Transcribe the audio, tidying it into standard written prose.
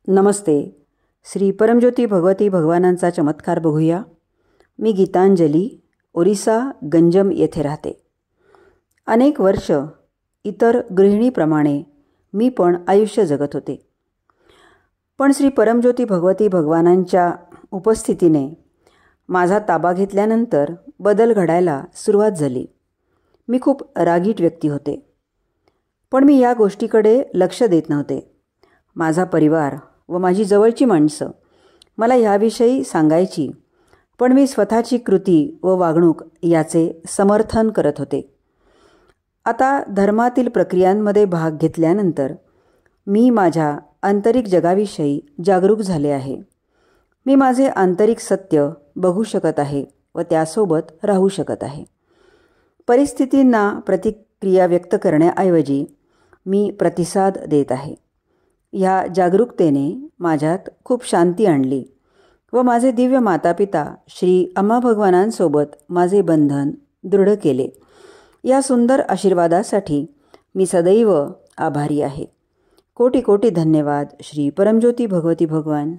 नमस्ते. श्री परमज्योती भगवती भगवानांचा चमत्कार बघूया. मी गीतांजली, ओरिसा गंजम येथे राहते. अनेक वर्ष इतर गृहिणीप्रमाणे मी पण आयुष्य जगत होते. पण श्री परमज्योती भगवती भगवानांच्या उपस्थितीने माझा ताबा घेतल्यानंतर बदल घडायला सुरुवात झाली. मी खूप रागीट व्यक्ती होते, पण मी या गोष्टीकडे लक्ष देत नव्हते. माझा परिवार व माझी जवळची माणसं मला ह्याविषयी सांगायची, पण मी स्वतःची कृती व वागणूक याचे समर्थन करत होते. आता धर्मातील प्रक्रियांमध्ये भाग घेतल्यानंतर मी माझ्या आंतरिक जगाविषयी जागरूक झाले आहे. मी माझे आंतरिक सत्य बघू शकत आहे व त्यासोबत राहू शकत आहे. परिस्थितींना प्रतिक्रिया व्यक्त करण्याऐवजी मी प्रतिसाद देत आहे. ह्या जागरूकतेने माझ्यात खूप शांती आणली व माझे दिव्य मातापिता श्री अम्मा भगवानांसोबत माझे बंधन दृढ केले. या सुंदर आशीर्वादासाठी मी सदैव आभारी आहे. कोटी कोटी धन्यवाद. श्री परमज्योती भगवती भगवान.